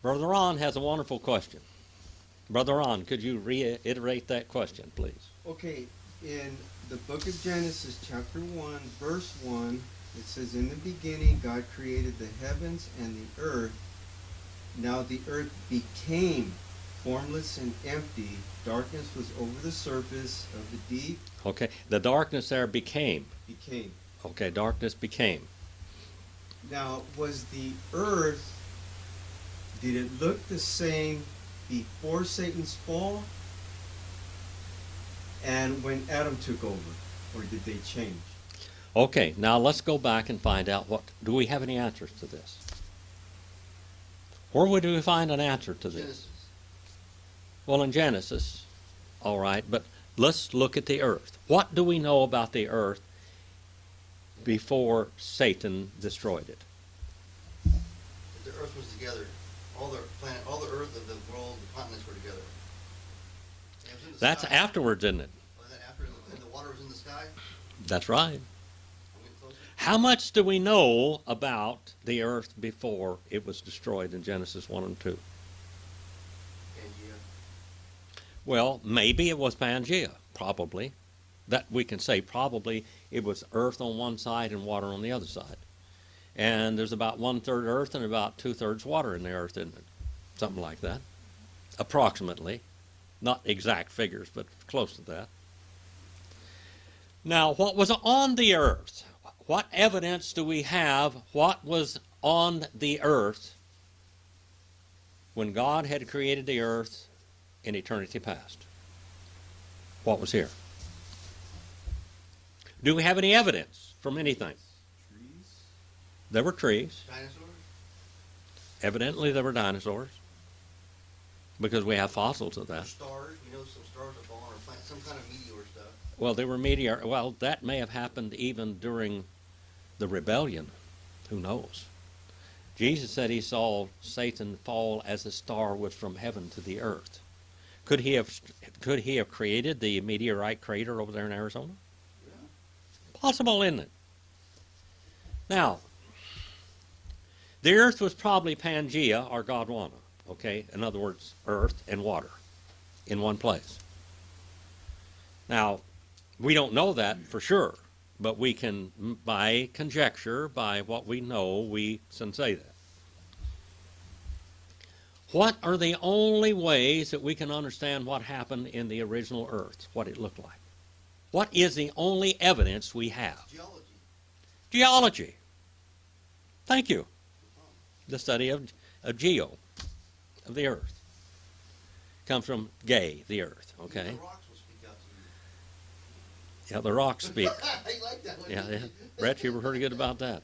Brother Ron has a wonderful question. Brother Ron, could you reiterate that question, please? Okay, in the book of Genesis, chapter 1, verse 1, it says, "In the beginning God created the heavens and the earth. Now the earth became formless and empty. Darkness was over the surface of the deep." Okay, the darkness there became. Became. Okay, darkness became. Now, was the earth, did it look the same before Satan's fall and when Adam took over? Or did they change? Okay, now let's go back and find out do we have any answers to this? Where would we find an answer to this? Genesis. Well, in Genesis, all right, but let's look at the earth. What do we know about the earth before Satan destroyed it? The earth was together. All the planet, all the earth of the world, the continents were together. And it was in the That's sky. afterwards, isn't it? Was that after? And the water was in the sky? That's right. Are we closer? How much do we know about the earth before it was destroyed in Genesis 1 and 2? Pangea. Well, maybe it was Pangea, probably. That we can say probably it was earth on one side and water on the other side. And there's about 1/3 earth and about 2/3 water in the earth, isn't it? Something like that. Approximately. Not exact figures, but close to that. Now, what was on the earth? What evidence do we have what was on the earth when God had created the earth in eternity past? What was here? Do we have any evidence from anything? Trees? There were trees. Dinosaurs? Evidently there were dinosaurs, because we have fossils of that. Stars. We know some stars have fallen or some kind of meteor stuff. Well, they were meteor. Well, that may have happened even during the rebellion. Who knows? Jesus said he saw Satan fall as a star was from heaven to the earth. Could he have created the meteorite crater over there in Arizona? Yeah. Possible, isn't it? Now, the earth was probably Pangea or Gondwana. Okay, in other words, earth and water in one place. Now, we don't know that for sure, but we can, by conjecture, by what we know, we can say that. What are the only ways that we can understand what happened in the original earth, what it looked like? What is the only evidence we have? Geology. Geology. Thank you. The study of geo, of the earth. Comes from gay, the earth, okay? The rocks will speak out to you. Yeah, the rocks speak. I like that one. Yeah. Brett, you were pretty good about that.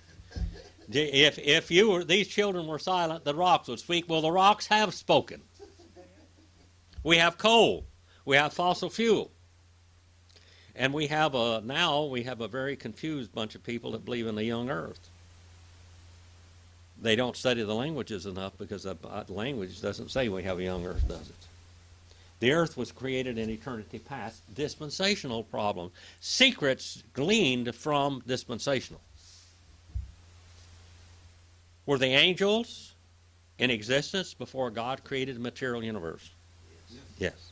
If these children were silent, the rocks would speak. Well, the rocks have spoken. We have coal. We have fossil fuel. And we have now we have a very confused bunch of people that believe in the young earth. They don't study the languages enough because the language doesn't say we have a young earth, does it? The earth was created in eternity past. Dispensational problem. Secrets gleaned from dispensational. Were the angels in existence before God created the material universe? Yes. Yes.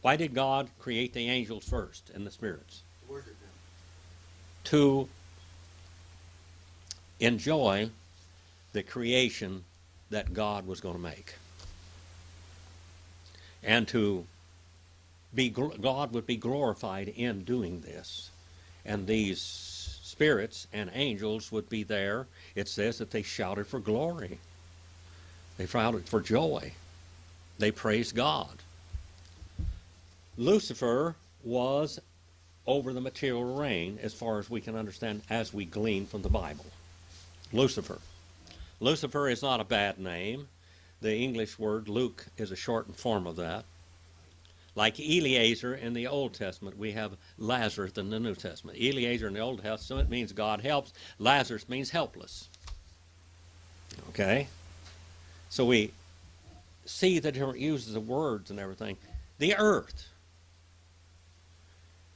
Why did God create the angels first and the spirits? To worship him. To enjoy the creation that God was going to make. And God would be glorified in doing this. And these spirits and angels would be there. It says that they shouted for glory. They shouted for joy. They praised God. Lucifer was over the material reign as far as we can understand as we glean from the Bible. Lucifer. Lucifer is not a bad name. The English word Luke is a shortened form of that. Like Eliezer in the Old Testament, we have Lazarus in the New Testament. Eliezer in the Old Testament means God helps. Lazarus means helpless. Okay? So we see the different uses of words and everything. The earth.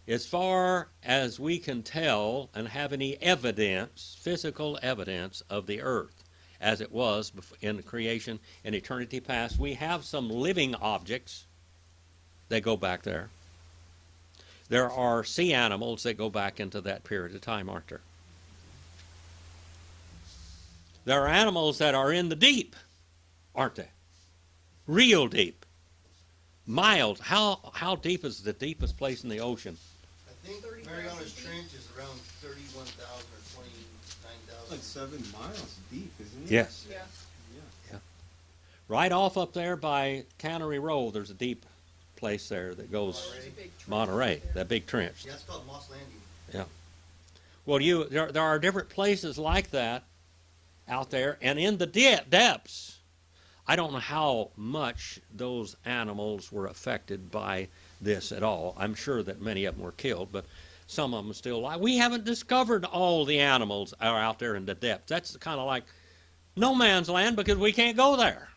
As far as we can tell and have any evidence, physical evidence of the earth as it was in creation in eternity past. We have some living objects that go back there. There are sea animals that go back into that period of time, aren't there? There are animals that are in the deep, aren't they? Real deep. Miles. How deep is the deepest place in the ocean? I think Mariana's Trench is around 31,000 or 29,000. Like 7 miles deep, isn't it? Yes. Yeah. Yeah. Right off up there by Cannery Row, there's a deep place there that goes There's a big trench Monterey, there. that big trench. Yeah, it's called Moss Landing. Yeah. Well, there are different places like that out there, and in the depths, I don't know how much those animals were affected by this at all. I'm sure that many of them were killed, but some of them still alive. We haven't discovered all the animals are out there in the depths. That's kind of like no man's land because we can't go there.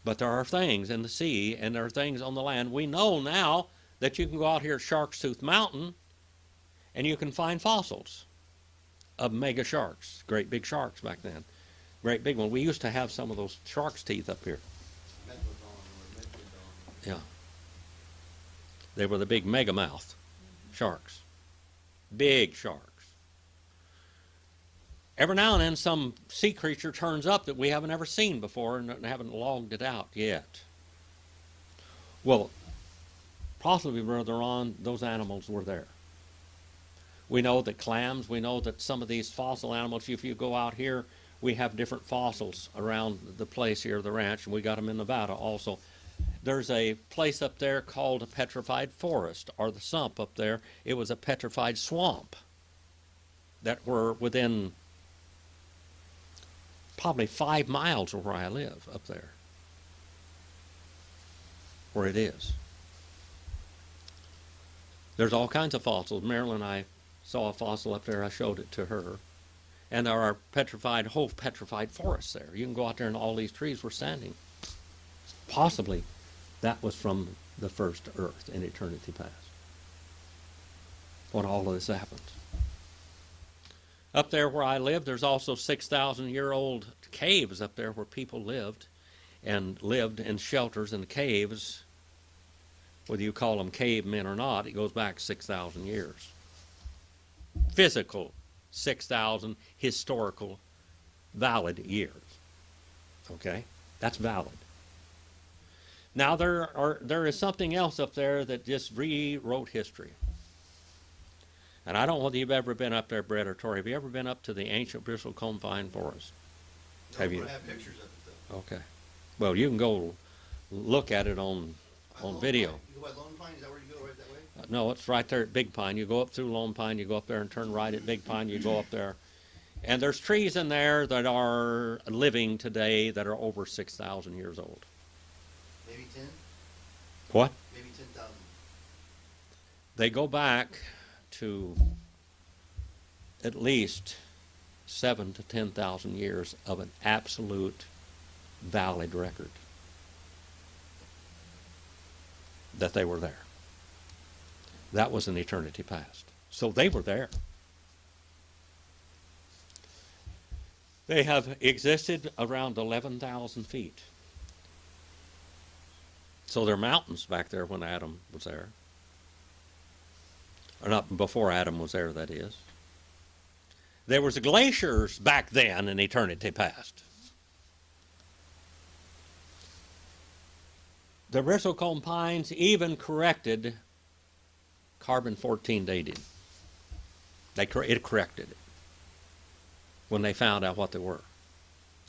But there are things in the sea and there are things on the land. We know now that you can go out here at Shark's Tooth Mountain and you can find fossils of mega sharks, great big sharks back then. Great big one. We used to have some of those shark's teeth up here. Yeah. They were the big megamouth sharks. Big sharks. Every now and then some sea creature turns up that we haven't ever seen before and haven't logged it out yet. Well, possibly further on, those animals were there. We know that clams, we know that some of these fossil animals, if you go out here, we have different fossils around the place here, the ranch, and we got them in Nevada also. There's a place up there called a petrified forest, or the sump up there. It was a petrified swamp that were within probably 5 miles of where I live up there, where it is. There's all kinds of fossils. Marilyn and I saw a fossil up there. I showed it to her. And there are whole petrified forests there. You can go out there and all these trees were standing. Possibly that was from the first earth in eternity past, when all of this happened. Up there where I live, there's also 6,000-year-old caves up there where people lived in shelters in caves. Whether you call them cavemen or not, it goes back 6,000 years. Physical 6,000, historical valid years. Okay? That's valid. Now there is something else up there that just rewrote history. And I don't know whether you've ever been up there, Brett or Tori. Have you ever been up to the ancient bristlecone pine forest? No, Have you? I have pictures of it, though. Okay. Well, you can go look at it on video. You go by Lone Pine? Is that where you go, right that way? No, it's right there at Big Pine. You go up through Lone Pine, you go up there and turn right at Big Pine, you go up there. And there's trees in there that are living today that are over 6,000 years old. Maybe 10? What? Maybe 10,000. They go back to at least 7,000 to 10,000 years of an absolute valid record that they were there. That was an eternity past. So they were there. They have existed around 11,000 feet. So there are mountains back there when Adam was there. Or not before Adam was there, that is. There was glaciers back then in eternity past. The bristlecone pines even corrected carbon-14 dating. It corrected it when they found out what they were.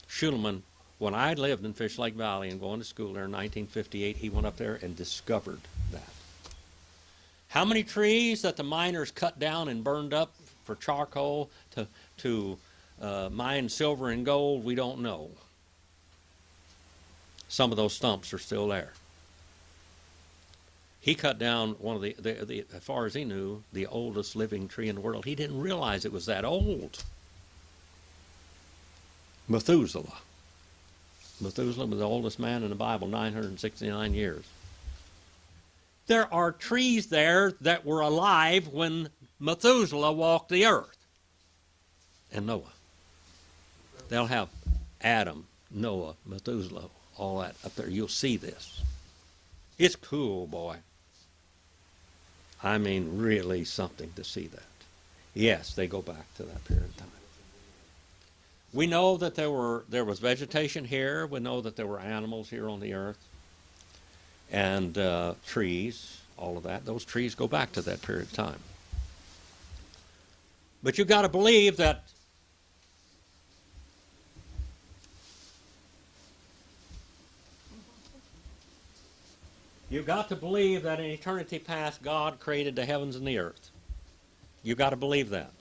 Schulman, when I lived in Fish Lake Valley and going to school there in 1958, he went up there and discovered that. How many trees that the miners cut down and burned up for charcoal to mine silver and gold, we don't know. Some of those stumps are still there. He cut down one of the, as far as he knew, the oldest living tree in the world. He didn't realize it was that old. Methuselah. Methuselah was the oldest man in the Bible, 969 years. There are trees there that were alive when Methuselah walked the earth. and Noah. They'll have Adam, Noah, Methuselah, all that up there. You'll see this. It's cool, boy. I mean, really something to see that. Yes, they go back to that period of time. We know that there was vegetation here. We know that there were animals here on the earth. And trees, all of that. Those trees go back to that period of time. But you've got to believe that in eternity past God created the heavens and the earth. You've got to believe that.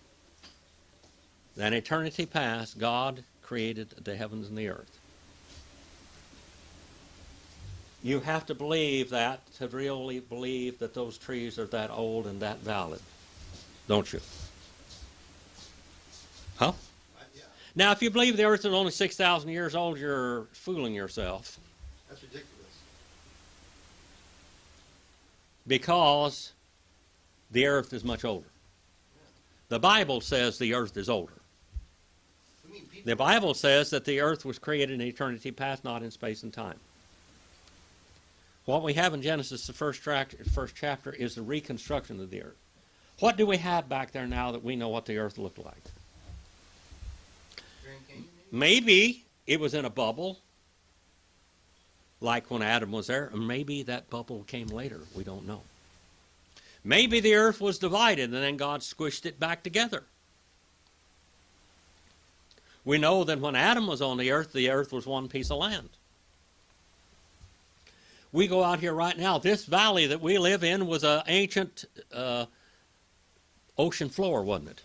That in eternity past God created the heavens and the earth. You have to believe that to really believe that those trees are that old and that valid. Don't you? Huh? Yeah. Now, if you believe the earth is only 6,000 years old, you're fooling yourself. That's ridiculous. Because the earth is much older. The Bible says the earth is older. The Bible says that the earth was created in eternity past, not in space and time. What we have in Genesis, the first chapter, is the reconstruction of the earth. What do we have back there now that we know what the earth looked like? Maybe it was in a bubble, like when Adam was there, or maybe that bubble came later. We don't know. Maybe the earth was divided and then God squished it back together. We know that when Adam was on the earth was one piece of land. We go out here right now. This valley that we live in was an ancient ocean floor, wasn't it?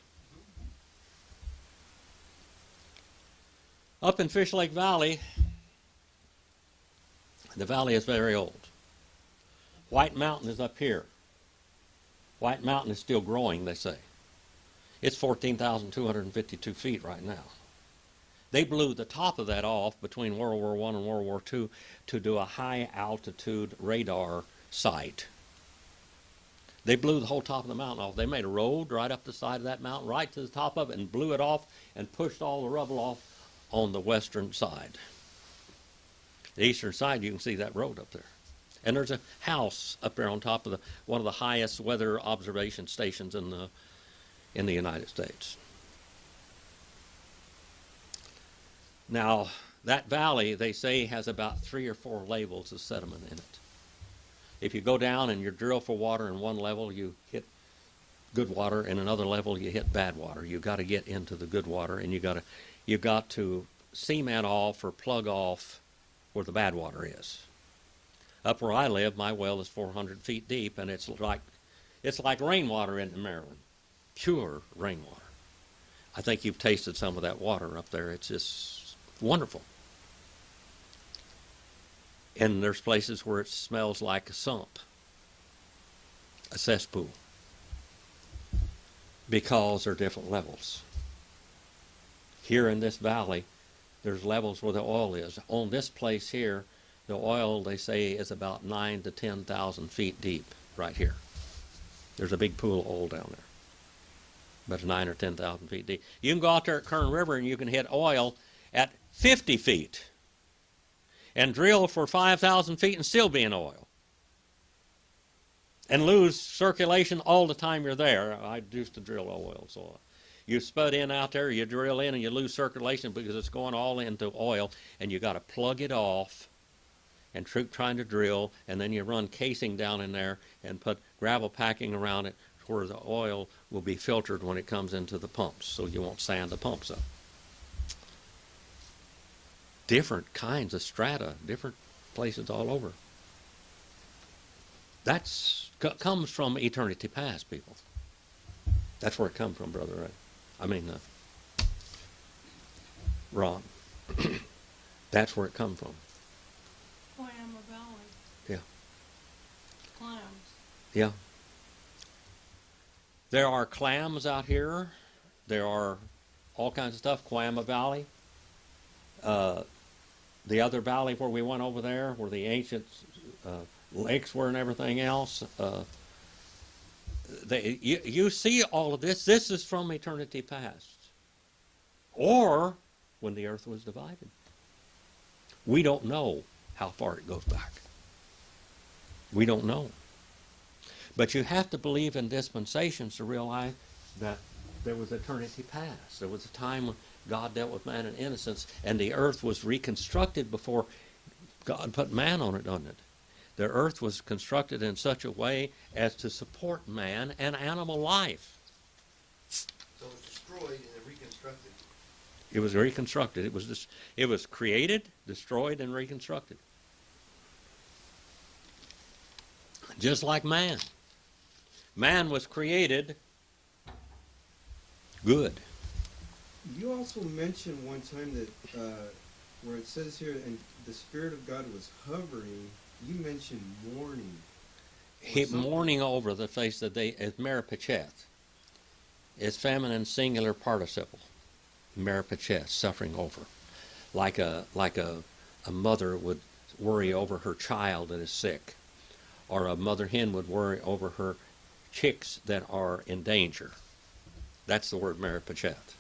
Up in Fish Lake Valley, the valley is very old. White Mountain is up here. White Mountain is still growing, they say. It's 14,252 feet right now. They blew the top of that off between World War I and World War II to do a high-altitude radar site. They blew the whole top of the mountain off. They made a road right up the side of that mountain, right to the top of it, and blew it off and pushed all the rubble off on the western side. The eastern side, you can see that road up there. And there's a house up there on top of one of the highest weather observation stations in the United States. Now, that valley, they say, has about 3 or 4 levels of sediment in it. If you go down and you drill for water in one level, you hit good water, and another level you hit bad water. You've got to get into the good water, and you've got to cement off or plug off where the bad water is. Up where I live, my well is 400 feet deep, and it's like rainwater in Maryland, pure rainwater. I think you've tasted some of that water up there. It's just wonderful. And there's places where it smells like a sump, a cesspool, because there are different levels. Here in this valley, there's levels where the oil is. On this place here, the oil, they say, is about 9,000 to 10,000 feet deep right here. There's a big pool of oil down there, but 9,000 or 10,000 feet deep. You can go out there at Kern River and you can hit oil at 50 feet and drill for 5,000 feet and still be in oil and lose circulation all the time you're there. I used to drill oil, so you spud in out there, you drill in, and you lose circulation because it's going all into oil, and you got to plug it off and trying to drill, and then you run casing down in there and put gravel packing around it where the oil will be filtered when it comes into the pumps, so you won't sand the pumps up. Different kinds of strata, different places all over. That comes from eternity past, people. That's where it comes from, Brother Ray. Ron. That's where it comes from. Clam Valley. Yeah. Clams. Yeah. There are clams out here. There are all kinds of stuff. Coama Valley. The other valley where we went over there, where the ancient lakes were and everything else. You see all of this. This is from eternity past. or when the earth was divided. We don't know how far it goes back. We don't know. But you have to believe in dispensations to realize that there was eternity past. There was a time when God dealt with man in innocence, and the earth was reconstructed before God put man on it, doesn't it? The earth was constructed in such a way as to support man and animal life. So it was destroyed and then reconstructed. It was reconstructed. It was created, destroyed, and reconstructed. Just like man. Man was created good. You also mentioned one time that where it says here, and the Spirit of God was hovering, you mentioned mourning. Mourning over the face of the meripacheth. It's feminine singular participle. Meripacheth, suffering over. Like a mother would worry over her child that is sick. Or a mother hen would worry over her chicks that are in danger. That's the word meripacheth.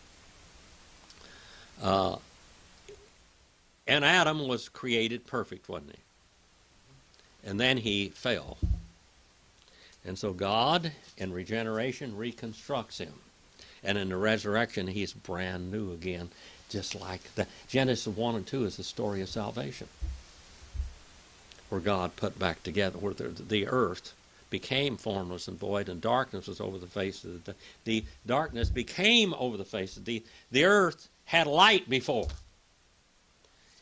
And Adam was created perfect, wasn't he? And then he fell. And so God, in regeneration, reconstructs him. And in the resurrection, he's brand new again, just like the Genesis 1 and 2 is the story of salvation, where God put back together, where the earth became formless and void, and darkness was over the face of the darkness became over the face of the earth had light before.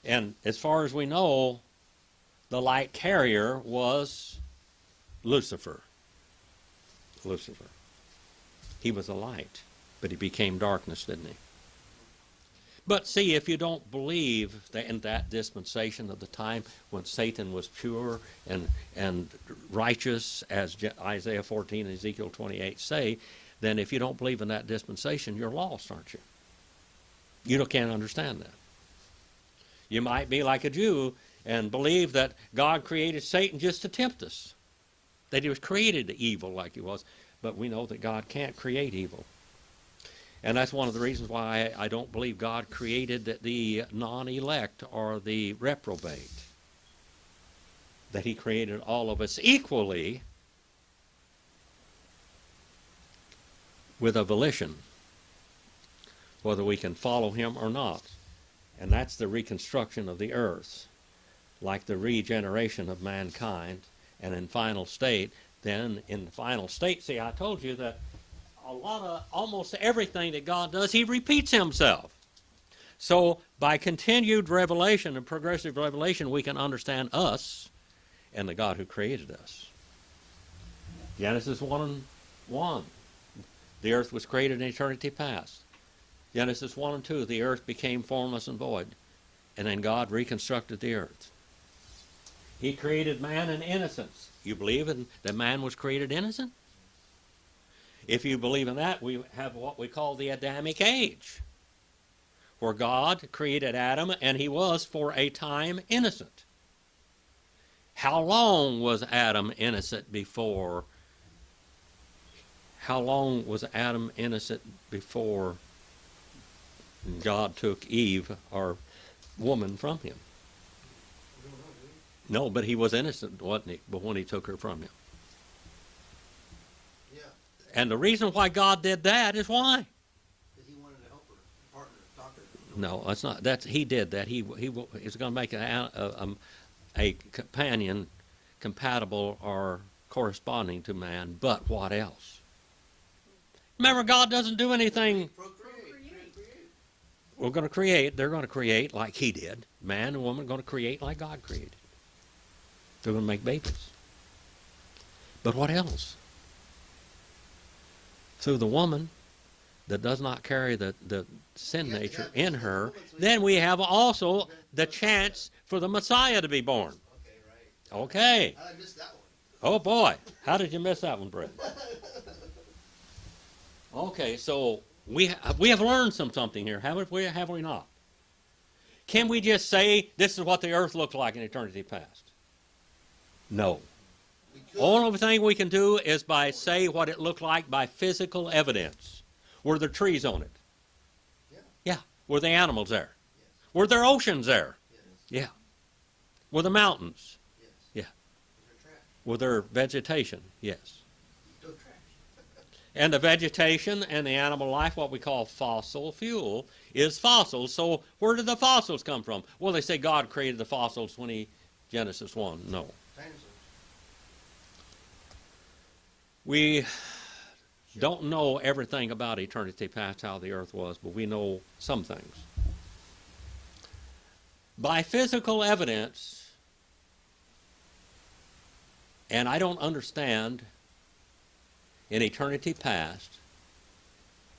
And as far as we know, the light carrier was Lucifer. Lucifer. He was a light, but he became darkness, didn't he? But see, if you don't believe that in that dispensation of the time when Satan was pure and righteous, as Isaiah 14 and Ezekiel 28 say, then if you don't believe in that dispensation, you're lost, aren't you? You can't understand that. You might be like a Jew and believe that God created Satan just to tempt us, that he was created evil like he was, but we know that God can't create evil. And that's one of the reasons why I don't believe God created the non-elect or the reprobate. That he created all of us equally with a volition, whether we can follow him or not. And that's the reconstruction of the earth, like the regeneration of mankind. And in final state, then in the final state, see, I told you that almost everything that God does, he repeats himself. So by continued revelation and progressive revelation, we can understand us and the God who created us. Genesis 1 and 1, the earth was created in eternity past. Genesis 1 and 2, the earth became formless and void. And then God reconstructed the earth. He created man in innocence. You believe that man was created innocent? If you believe in that, we have what we call the Adamic age, where God created Adam and he was for a time innocent. How long was Adam innocent before? How long was Adam innocent before God took Eve, our woman, from him? No, but he was innocent, wasn't he? But when he took her from him. Yeah. And the reason why God did that is why? Because he wanted to help her, partner, doctor. No, that's not. He did that. He was going to make a companion compatible or corresponding to man. But what else? Remember, God doesn't do anything. We're going to create. They're going to create like he did. Man and woman are going to create like God created. They're going to make babies. But what else? Through the woman that does not carry the sin nature in her, then we have also the chance for the Messiah to be born. Okay, right. Okay. I missed that one. Oh boy, how did you miss that one, Brett? Okay, so we have learned something here, have we not? Can we just say this is what the earth looked like in eternity past? No. Only thing we can do is by say what it looked like by physical evidence. Were there trees on it? Yeah. Yeah. Were the animals there? Yes. Were there oceans there? Yes. Yeah. Were the mountains? Yes. Yeah. Was there trash? Were there vegetation? Yes. No trash. And the vegetation and the animal life, what we call fossil fuel, is fossils. So where did the fossils come from? Well, they say God created the fossils when he, Genesis 1. No. Dinosaurs. We don't know everything about eternity past, how the earth was, but we know some things. By physical evidence, and I don't understand in eternity past,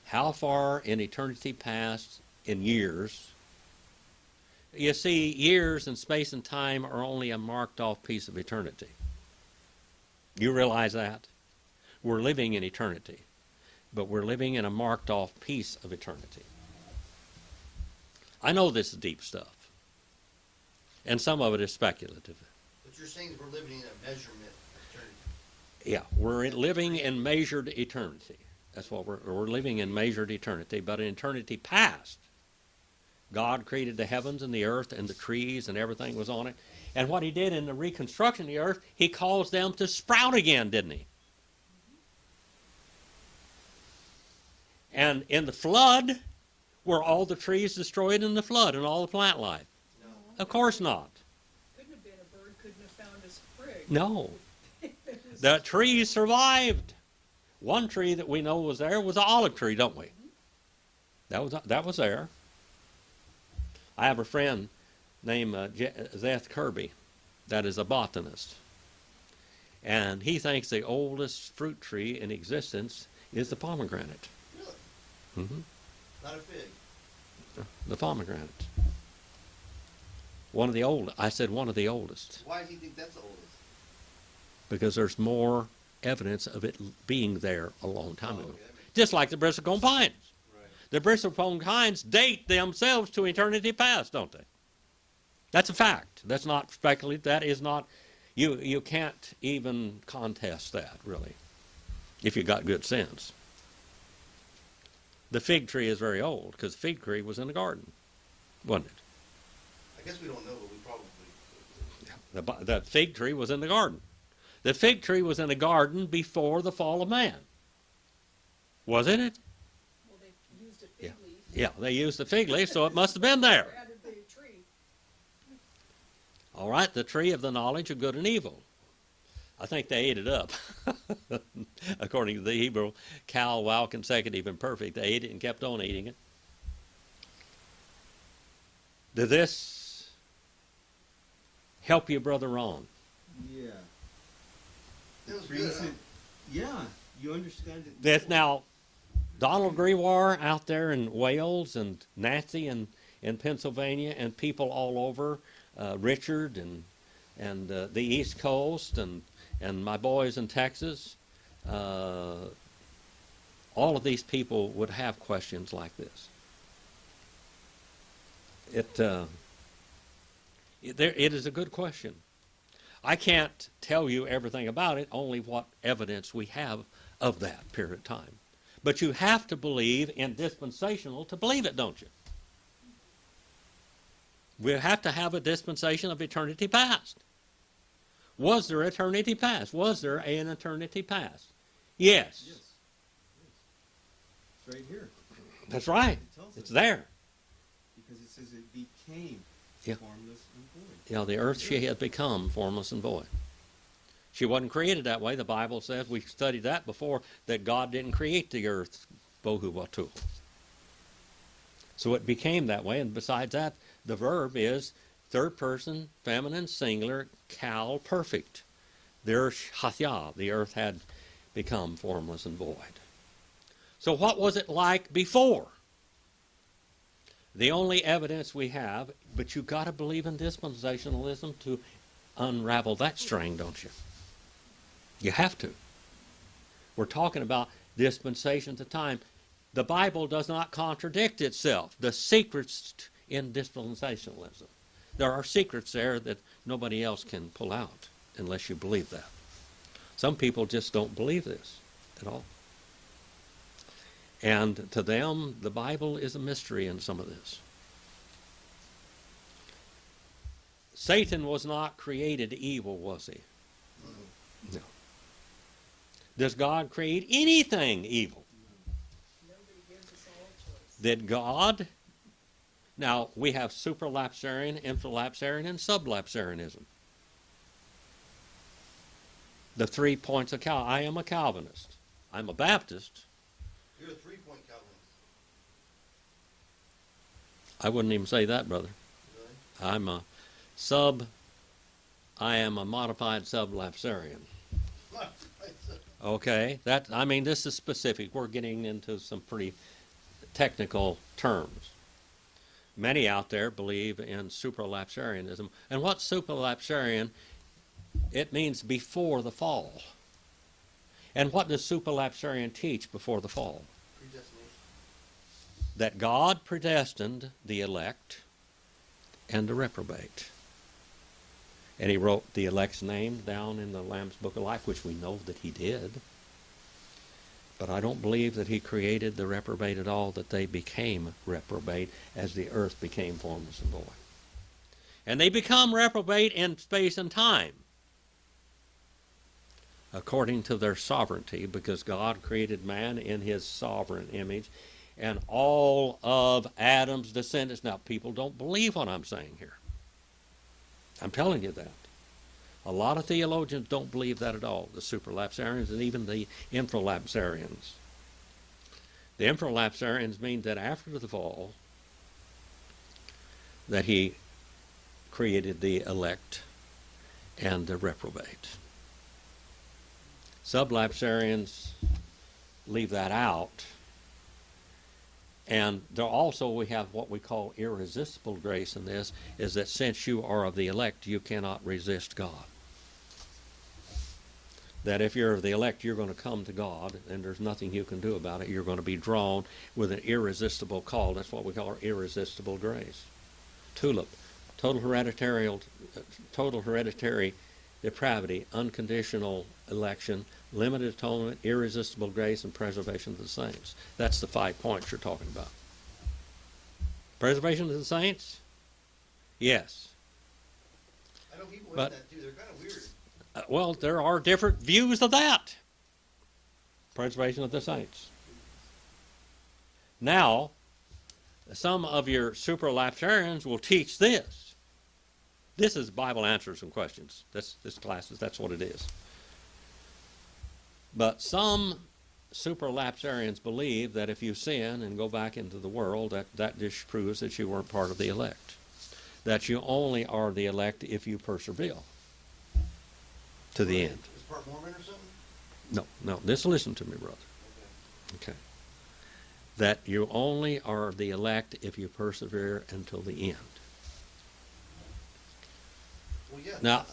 how far in eternity past in years. You see, years and space and time are only a marked off piece of eternity. You realize that? We're living in eternity, but we're living in a marked off piece of eternity. I know this is deep stuff, and some of it is speculative. But you're saying that we're living in a measurement of eternity. Yeah, we're living in measured eternity. That's what we're living in, measured eternity. But in eternity past, God created the heavens and the earth and the trees and everything was on it. And what he did in the reconstruction of the earth, he caused them to sprout again, didn't he? And in the flood, were all the trees destroyed in the flood and all the plant life? No. Of course not. Couldn't have been a bird, couldn't have found a sprig. No. The trees survived. One tree that we know was there was an olive tree, don't we? That was there. I have a friend named Zeth Kirby that is a botanist. And he thinks the oldest fruit tree in existence is the pomegranate. Really? Mm-hmm. Not a fig. The pomegranate. One of the oldest. I said one of the oldest. Why does he think that's the oldest? Because there's more evidence of it being there a long time ago. Okay, that makes Just like the bristlecone pines. Right. The bristlecone pines date themselves to eternity past, don't they? That's a fact. That's not speculative. That is not, you can't even contest that, really, if you got good sense. The fig tree is very old, because the fig tree was in the garden, wasn't it? I guess we don't know, but we probably. The fig tree was in the garden. The fig tree was in the garden before the fall of man. Wasn't it? Well, they used a Yeah. fig leaf. Yeah, they used the fig leaf, so it must have been there. Added the tree. All right, the tree of the knowledge of good and evil. I think they ate it up. According to the Hebrew, cal, wow, consecutive, and perfect. They ate it and kept on eating it. Did this help you, Brother Ron? Yeah. It was Brings good. it, yeah, you understand it. That now, Donald Grewar out there in Wales and Nancy in Pennsylvania and people all over, Richard and the East Coast and my boys in Texas, all of these people would have questions like this. It is a good question. I can't tell you everything about it, only what evidence we have of that period of time. But you have to believe in dispensational to believe it, don't you? We have to have a dispensation of eternity past. Was there eternity past? Was there an eternity past? Yes. Yes. It's right here. That's right. It tells It's us. there. Because it says it became Yeah. formless and void. You know, the earth she had become formless and void. She wasn't created that way. The Bible says, we studied that before, that God didn't create the earth bohu watu. So it became that way, and besides that, the verb is third person, feminine, singular, cal, perfect. The earth hathya, the earth had become formless and void. So what was it like before? The only evidence we have, but you've got to believe in dispensationalism to unravel that string, don't you? You have to. We're talking about dispensations of time. The Bible does not contradict itself. The secrets in dispensationalism. There are secrets there that nobody else can pull out unless you believe that. Some people just don't believe this at all. And to them, the Bible is a mystery in some of this. Satan was not created evil, was he? No. Does God create anything evil? Nobody gives us all a choice. Did God? Now, we have supralapsarian, infralapsarian, and sublapsarianism. The 3 points of Calvin. I am a Calvinist. I'm a Baptist. You're a 3-point Calvinist. I wouldn't even say that, brother. Really? I am a modified sublapsarian. Okay, this is specific. We're getting into some pretty technical terms. Many out there believe in supralapsarianism. And what's supralapsarian? It means before the fall. And what does supralapsarian teach before the fall? Predestination. That God predestined the elect and the reprobate. And he wrote the elect's name down in the Lamb's Book of Life, which we know that he did. But I don't believe that he created the reprobate at all, that they became reprobate as the earth became formless and void. And they become reprobate in space and time, according to their sovereignty, because God created man in his sovereign image, and all of Adam's descendants. Now, people don't believe what I'm saying here. I'm telling you that. A lot of theologians don't believe that at all, the supralapsarians and even the infralapsarians. The infralapsarians mean that after the fall, that he created the elect and the reprobate. Sublapsarians leave that out. And there also we have what we call irresistible grace in this, is that since you are of the elect, you cannot resist God. That if you're of the elect, you're going to come to God, and there's nothing you can do about it. You're going to be drawn with an irresistible call. That's what we call our irresistible grace. TULIP, total hereditary depravity, unconditional election, limited atonement, irresistible grace, and preservation of the saints. That's the 5 points you're talking about. Preservation of the saints? Yes. I know people But- hate that too. They're kind of weird. Well, there are different views of that. Preservation of the saints. Now, some of your supralapsarians will teach this. This is Bible Answers and Questions. This class, that's what it is. But some supralapsarians believe that if you sin and go back into the world, that just proves that you weren't part of the elect. That you only are the elect if you persevere to the end. Is part Mormon or something? No. Just listen to me, brother. Okay. Okay. That you only are the elect if you persevere until the end. Well, yeah. Now,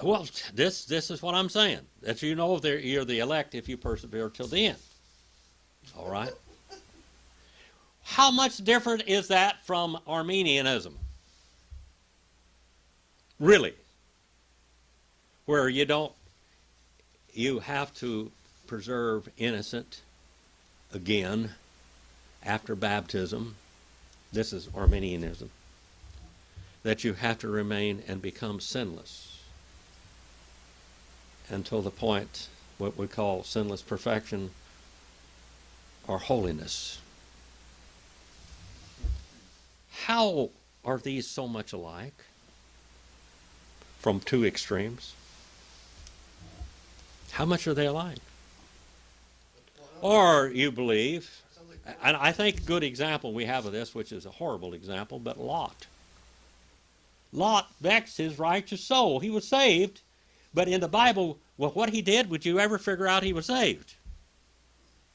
well, this is what I'm saying. That you know you're the elect if you persevere till the end. All right? How much different is that from Arminianism? Really? Where you have to preserve innocent again after baptism. This is Arminianism. That you have to remain and become sinless until the point, what we call sinless perfection or holiness. How are these so much alike from two extremes? How much are they alike? Or you believe, and I think a good example we have of this, which is a horrible example, but Lot. Lot vexed his righteous soul. He was saved, but in the Bible, well, what he did, would you ever figure out he was saved?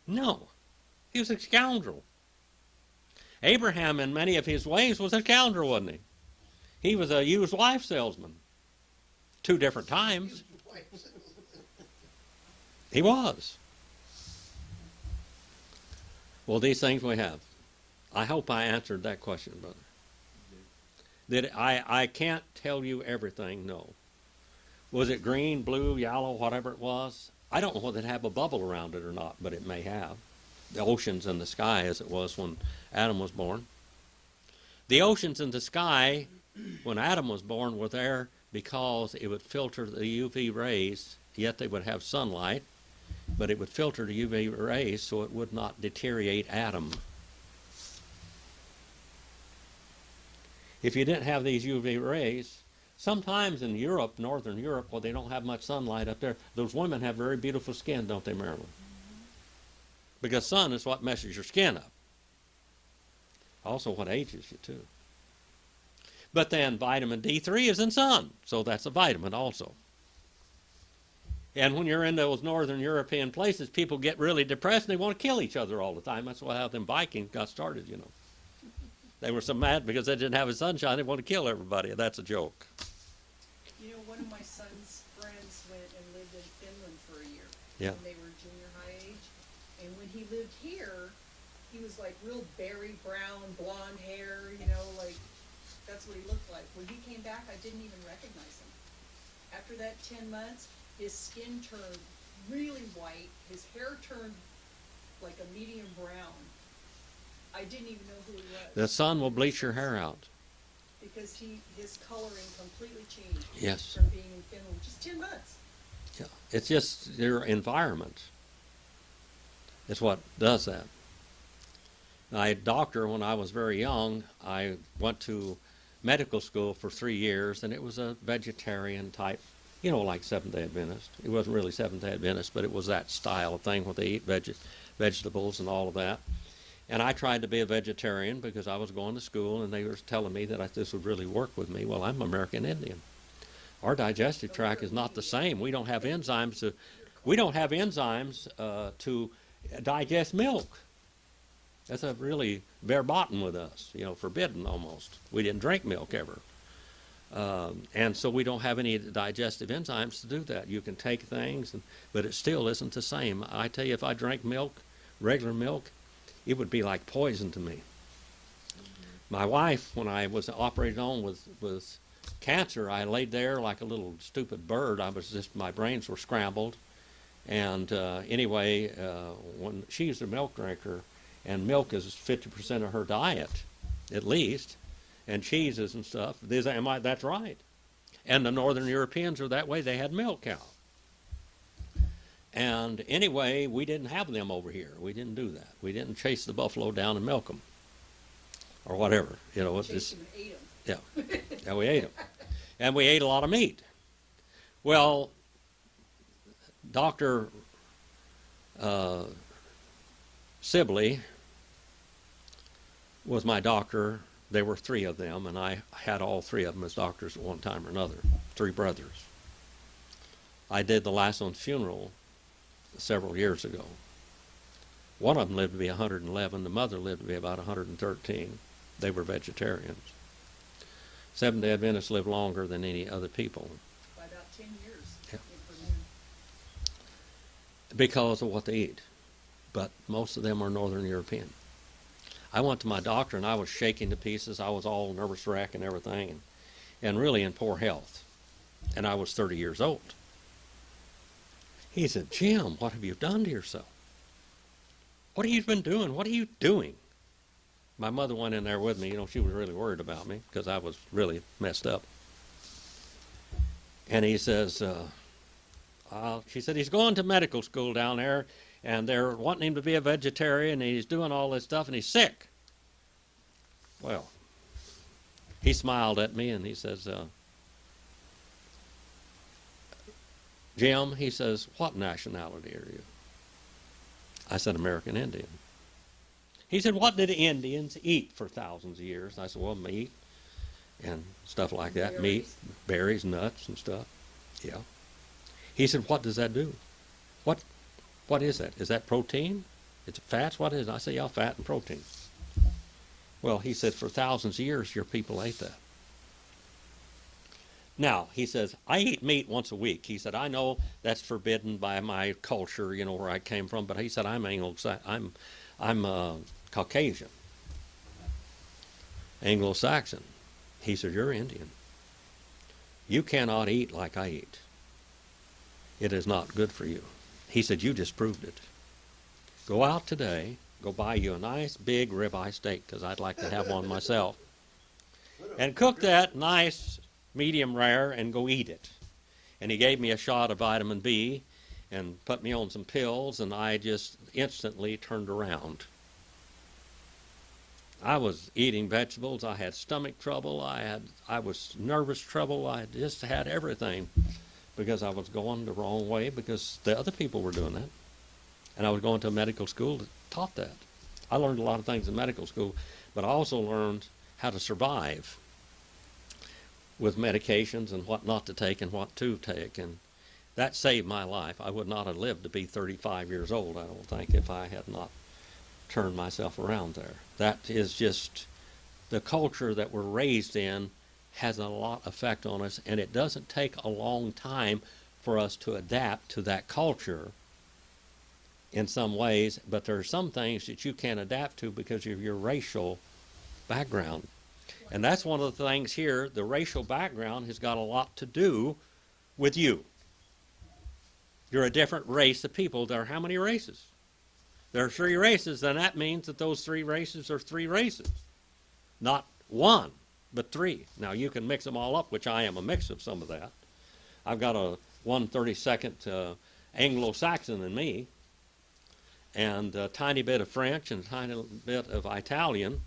No. He was a scoundrel. Abraham, in many of his ways, was a scoundrel, wasn't he? He was a used wife salesman. 2 different times. He was. Well, these things we have. I hope I answered that question, brother. I can't tell you everything, no. Was it green, blue, yellow, whatever it was? I don't know whether it have a bubble around it or not, but it may have. The oceans and the sky as it was when Adam was born. The oceans and the sky when Adam was born were there because it would filter the UV rays, yet they would have sunlight, but it would filter the UV rays so it would not deteriorate Adam. If you didn't have these UV rays, sometimes in Europe, northern Europe, where they don't have much sunlight up there, those women have very beautiful skin, don't they, Marilyn? Because sun is what messes your skin up. Also what ages you, too. But then vitamin D3 is in sun, so that's a vitamin also. And when you're in those northern European places, people get really depressed and they want to kill each other all the time. That's how them Vikings got started, you know. They were so mad because they didn't have the sunshine, they want to kill everybody. That's a joke. You know, one of my son's friends went and lived in Finland for a year. Yeah. When they were junior high age. And when he lived here, he was like real berry brown, blonde hair, you know, like that's what he looked like. When he came back, I didn't even recognize him. After that 10 months, his skin turned really white. His hair turned like a medium brown. I didn't even know who he was. The sun will bleach your hair out. Because his coloring completely changed. Yes. From being in Finland, just 10 months. Yeah. It's just your environment. It's what does that. I doctor when I was very young. I went to medical school for 3 years, and it was a vegetarian type, you know, like Seventh-day Adventist. It wasn't really Seventh-day Adventist, but it was that style of thing where they eat vegetables and all of that. And I tried to be a vegetarian because I was going to school, and they were telling me that this would really work with me. Well, I'm American Indian. Our digestive tract is not the same. We don't have enzymes to digest milk. That's a really verboten with us, you know, forbidden almost. We didn't drink milk ever. And so we don't have any digestive enzymes to do that. You can take things, but it still isn't the same. I tell you, if I drank milk, regular milk, it would be like poison to me. My wife, when I was operated on with cancer, I laid there like a little stupid bird. My brains were scrambled. And anyway, when she's a milk drinker, and milk is 50% of her diet, at least, and cheeses and stuff, that's right. And the northern Europeans are that way. They had milk cow. And anyway, we didn't have them over here. We didn't do that. We didn't chase the buffalo down and milk them, or whatever. You know, Chased them and ate them. Yeah, yeah, we ate them, and we ate a lot of meat. Well, Dr. Sibley was my doctor. There were 3 of them, and I had all 3 of them as doctors at one time or another. 3 brothers. I did the last one's funeral several years ago. One of them lived to be 111. The mother lived to be about 113. They were vegetarians. Seventh-day Adventists live longer than any other people. By about 10 years. Yeah. For men. Because of what they eat. But most of them are Northern European. I went to my doctor, and I was shaking to pieces. I was all nervous wreck and everything, and really in poor health. And I was 30 years old. He said, "Jim, what have you done to yourself? What have you been doing? What are you doing?" My mother went in there with me. You know, she was really worried about me because I was really messed up. And he says, she said, he's going to medical school down there, and they're wanting him to be a vegetarian, and he's doing all this stuff, and he's sick. Well, he smiled at me, and he says, "Jim," he says, "what nationality are you?" I said, "American Indian." He said, "What did Indians eat for thousands of years?" I said, "Well, meat and stuff like that. Berries. Meat, berries, nuts, and stuff." Yeah. He said, "What does that do? What is that? Is that protein? It's fats? What is it?" I said, "Yeah, fat and protein." Well, he said, "For thousands of years, your people ate that." Now, he says, "I eat meat once a week." He said, "I know that's forbidden by my culture, you know, where I came from," but he said, I'm Caucasian, Anglo-Saxon." He said, "You're Indian. You cannot eat like I eat. It is not good for you." He said, you just proved it. Go out today, go buy you a nice big ribeye steak, because I'd like to have one myself, and cook that nice medium rare and go eat it. And he gave me a shot of vitamin B and put me on some pills, and I just instantly turned around. I was eating vegetables. I had stomach trouble. I was nervous trouble. I just had everything because I was going the wrong way because the other people were doing that. And I was going to a medical school that taught that. I learned a lot of things in medical school, but I also learned how to survive with medications and what not to take and what to take. And that saved my life. I would not have lived to be 35 years old, I don't think, if I had not turned myself around there. That is just the culture that we're raised in has a lot of effect on us, and it doesn't take a long time for us to adapt to that culture in some ways, but there are some things that you can't adapt to because of your racial background. And that's one of the things here. The racial background has got a lot to do with you. You're a different race of people. There are how many races? There are 3 races, and that means that those 3 races are 3 races. Not 1, but 3. Now, you can mix them all up, which I am a mix of some of that. I've got a 1/32nd Anglo-Saxon in me, and a tiny bit of French, and a tiny bit of Italian,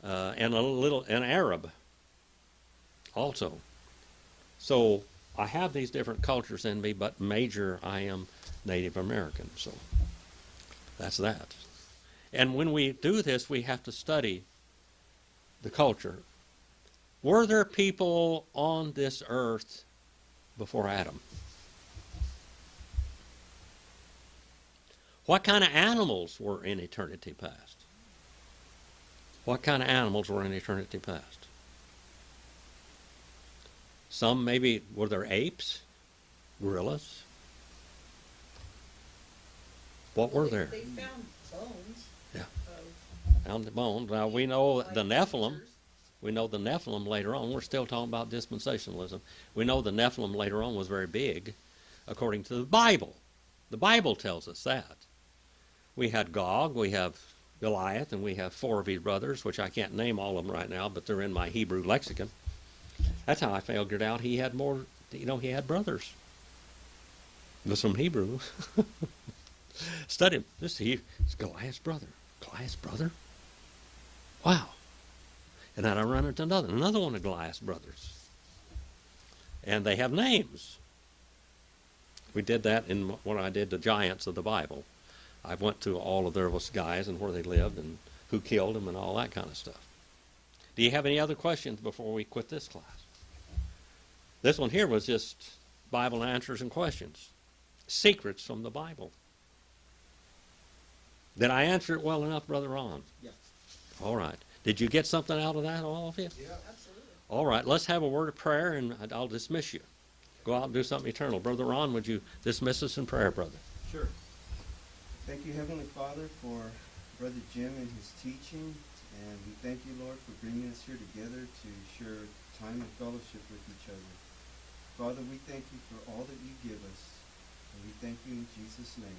and a little and Arab also. So I have these different cultures in me, but major I am Native American. So that's that. And when we do this, we have to study the culture. Were there people on this earth before Adam? What kind of animals were in eternity past? What kind of animals were in eternity past? Some maybe, were there apes? Gorillas? What were there? They found bones. Yeah. Of Found the bones. Now we know like the Nephilim. creatures. We know the Nephilim later on. We're still talking about dispensationalism. We know the Nephilim later on was very big, according to the Bible. The Bible tells us that. We had Gog, we have Goliath, and we have 4 of his brothers, which I can't name all of them right now, but they're in my Hebrew lexicon. That's how I figured out he had more, he had brothers. That's from Hebrew. Study him. This is Goliath's brother. Goliath's brother? Wow. And then I run into another one of Goliath's brothers. And they have names. We did that in when I did the giants of the Bible. I went through all of those guys and where they lived and who killed them and all that kind of stuff. Do you have any other questions before we quit this class? This one here was just Bible answers and questions. Secrets from the Bible. Did I answer it well enough, Brother Ron? Yeah. All right. Did you get something out of that, all of you? Yeah. Absolutely. All right. Let's have a word of prayer, and I'll dismiss you. Go out and do something eternal. Brother Ron, would you dismiss us in prayer, brother? Sure. Thank you, Heavenly Father, for Brother Jim and his teaching. And we thank you, Lord, for bringing us here together to share time and fellowship with each other. Father, we thank you for all that you give us. And we thank you in Jesus' name.